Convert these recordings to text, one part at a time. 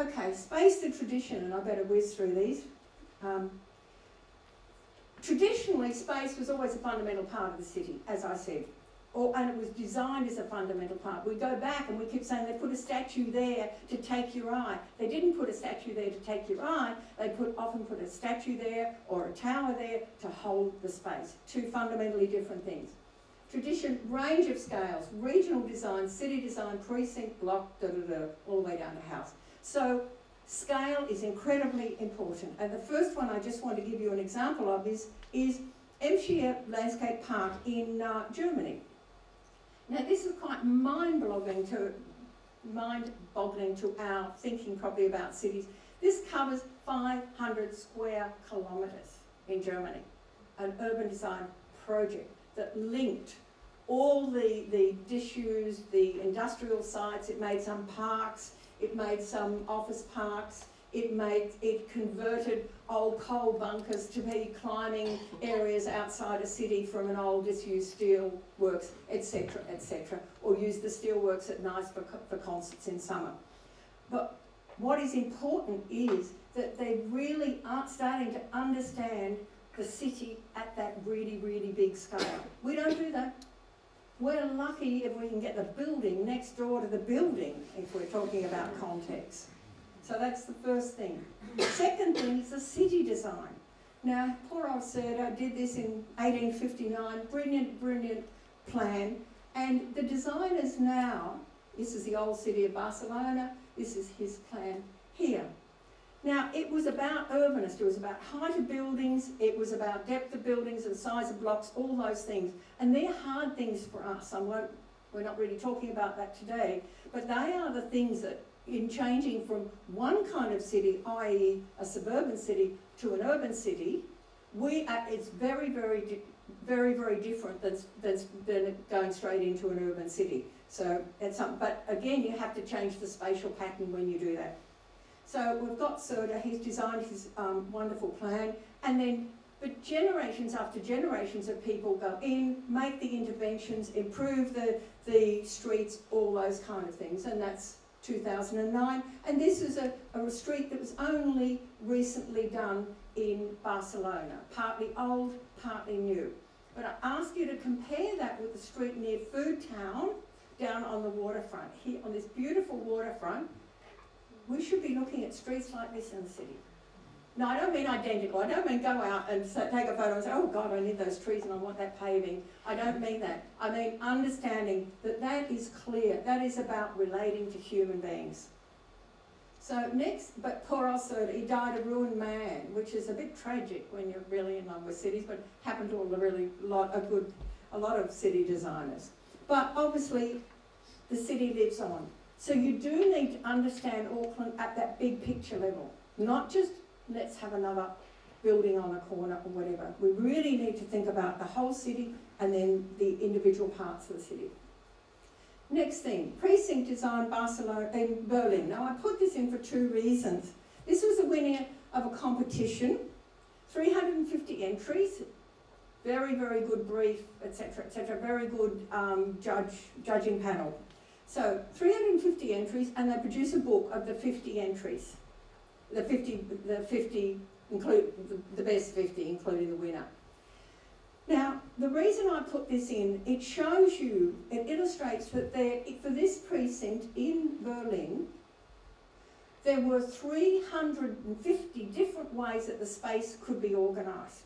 okay, space the tradition, and I better whiz through these. Traditionally, space was always a fundamental part of the city, as I said, and it was designed as a fundamental part. We go back and we keep saying they put a statue there to take your eye. They didn't put a statue there to take your eye, they often put a statue there or a tower there to hold the space. Two fundamentally different things. Tradition, range of scales, regional design, city design, precinct, block, all the way down to house. So scale is incredibly important. And the first one I just want to give you an example of is Emscher Landscape Park in Germany. Now this is quite mind-boggling to our thinking probably about cities. This covers 500 square kilometres in Germany, an urban design project that linked all the disused, the industrial sites. It made some parks, it made some office parks, it converted old coal bunkers to be climbing areas outside a city from an old disused steel works, etc., etc., or used the steel works at night for concerts in summer. But what is important is that they really are starting to understand the city at that really, really big scale. We don't do that. We're lucky if we can get the building next door to the building, if we're talking about context. So that's the first thing. The second thing is the city design. Now, poor old Serda did this in 1859, brilliant, brilliant plan. And the designers now, this is the old city of Barcelona, this is his plan here. Now, it was about urbanist, it was about height of buildings, it was about depth of buildings and size of blocks, all those things. And they're hard things for us. We're not really talking about that today, but they are the things that, in changing from one kind of city, i.e. a suburban city, to an urban city, it's very, very, very, very different than going straight into an urban city. So, but again, you have to change the spatial pattern when you do that. So we've got Serda, he's designed his wonderful plan, and then, but generations after generations of people go in, make the interventions, improve the streets, all those kind of things, and that's 2009. And this is a street that was only recently done in Barcelona, partly old, partly new. But I ask you to compare that with the street near Food Town, down on the waterfront. Here, on this beautiful waterfront, we should be looking at streets like this in the city. No, I don't mean identical. I don't mean go out and take a photo and say, oh God, I need those trees and I want that paving. I don't mean that. I mean understanding that that is clear. That is about relating to human beings. So next, but poor old Serda, he died a ruined man, which is a bit tragic when you're really in love with cities, but happened to a lot of city designers. But obviously, the city lives on. So you do need to understand Auckland at that big picture level, not just let's have another building on a corner or whatever. We really need to think about the whole city and then the individual parts of the city. Next thing, precinct design in Berlin. Now I put this in for two reasons. This was a winner of a competition, 350 entries, very, very good brief, etc., etc., very good judging panel. So 350 entries, and they produce a book of the 50 entries. The 50 include the best 50, including the winner. Now, the reason I put this in, it shows you, it illustrates that for this precinct in Berlin, there were 350 different ways that the space could be organised,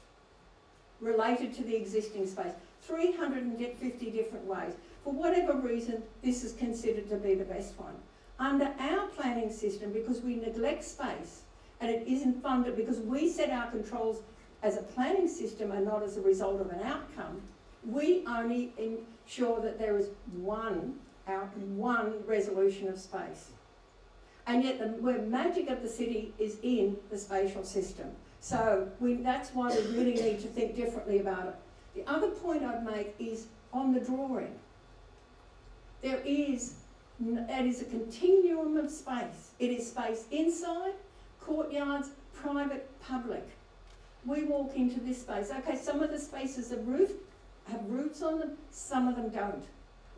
related to the existing space. 350 different ways. For whatever reason, this is considered to be the best one. Under our planning system, because we neglect space, and it isn't funded, because we set our controls as a planning system and not as a result of an outcome, we only ensure that there is one resolution of space. And yet the magic of the city is in the spatial system. So that's why we really need to think differently about it. The other point I'd make is on the drawing. That is a continuum of space. It is space inside, courtyards, private, public. We walk into this space. Okay, some of the spaces have roofs on them, some of them don't.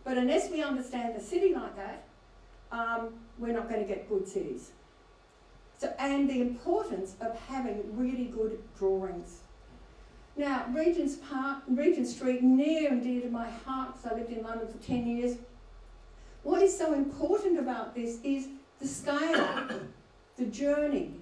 But unless we understand the city like that, we're not going to get good cities. So, and the importance of having really good drawings. Now, Regent Street, near and dear to my heart, because I lived in London for 10 years. What is so important about this is the scale, the journey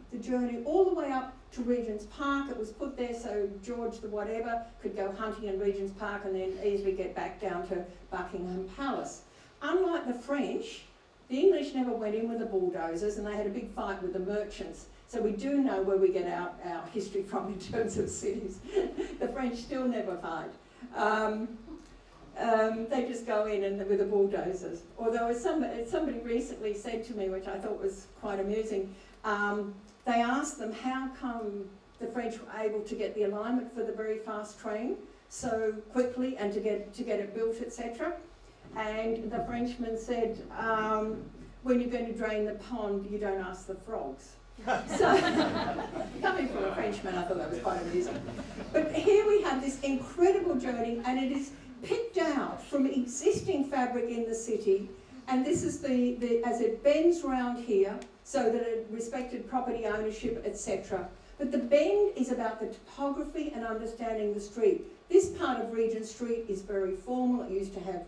all the way up to Regent's Park. It was put there so George the whatever could go hunting in Regent's Park and then easily get back down to Buckingham Palace. Unlike the French, the English never went in with the bulldozers, and they had a big fight with the merchants. So we do know where we get our history from in terms of cities. The French still never fight. They just go in and with the bulldozers. Although somebody recently said to me, which I thought was quite amusing, they asked them how come the French were able to get the alignment for the very fast train so quickly and to get it built, etc. And the Frenchman said, when you're going to drain the pond, you don't ask the frogs. So, coming from a Frenchman, I thought that was quite amusing. But here we have this incredible journey, and it is picked out from existing fabric in the city, and this is as it bends round here, so that it respected property ownership, etc. But the bend is about the topography and understanding the street. This part of Regent Street is very formal. It used to have,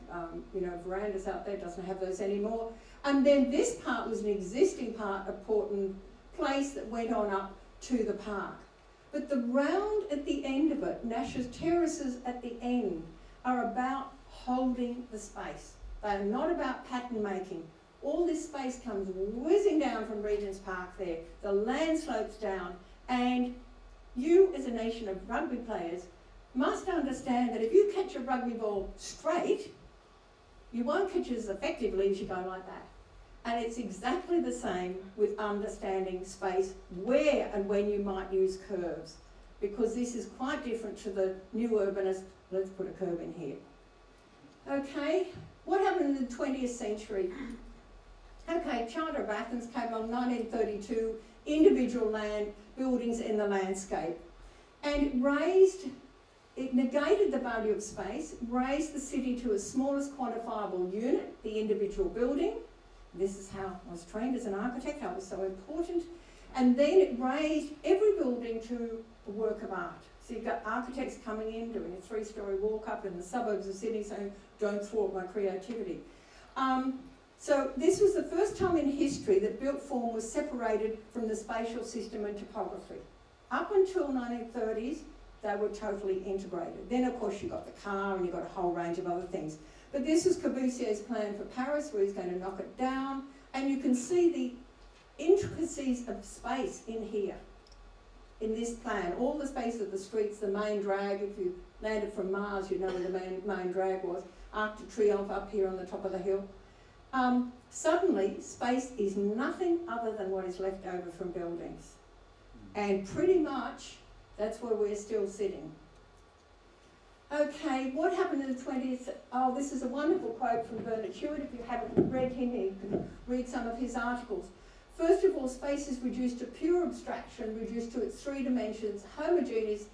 verandas out there. It doesn't have those anymore. And then this part was an existing part of Portland Place that went on up to the park. But the round at the end of it, Nash's terraces at the end, are about holding the space. They are not about pattern making. All this space comes whizzing down from Regent's Park there. The land slopes down, and you as a nation of rugby players must understand that if you catch a rugby ball straight, you won't catch it as effectively as you go like that. And it's exactly the same with understanding space, where and when you might use curves, because this is quite different to the new urbanist, let's put a curve in here. Okay, what happened in the 20th century? Okay, Charter of Athens came along 1932, individual land, buildings in the landscape. And it negated the value of space, raised the city to its smallest quantifiable unit, the individual building. This is how I was trained as an architect, that was so important. And then it raised every building to a work of art. So you've got architects coming in, doing a 3-story walk up in the suburbs of Sydney saying, don't thwart my creativity. So this was the first time in history that built form was separated from the spatial system and topography. Up until 1930s, they were totally integrated. Then of course you got the car and you got a whole range of other things. But this is Corbusier's plan for Paris, where he's going to knock it down, and you can see the intricacies of space in here, in this plan. All the space of the streets, the main drag, if you landed from Mars, you'd know where the main drag was, Arc de Triomphe up here on the top of the hill. Suddenly, space is nothing other than what is left over from buildings. And pretty much, that's where we're still sitting. Okay, what happened in the 20th? Oh, this is a wonderful quote from Bernard Hewitt. If you haven't read him, you can read some of his articles. First of all, space is reduced to pure abstraction, reduced to its 3 dimensions, homogeneous,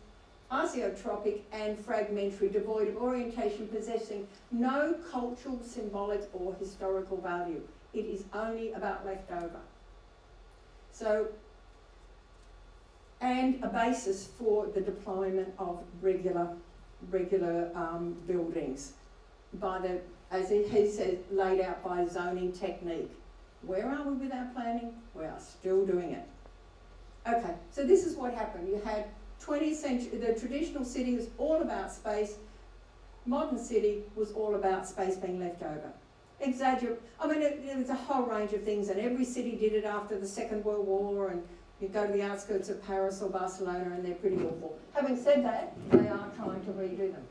azeotropic and fragmentary, devoid of orientation, possessing no cultural, symbolic or historical value. It is only about leftover. So, and a basis for the deployment of regular buildings by the, as he said, laid out by zoning technique. Where are we with our planning? We are still doing it. Okay, so this is what happened. You had 20th century, the traditional city was all about space. Modern city was all about space being left over. I mean, it was a whole range of things, and every city did it after the Second World War, and you go to the outskirts of Paris or Barcelona and they're pretty awful. Having said that, they are trying to redo them.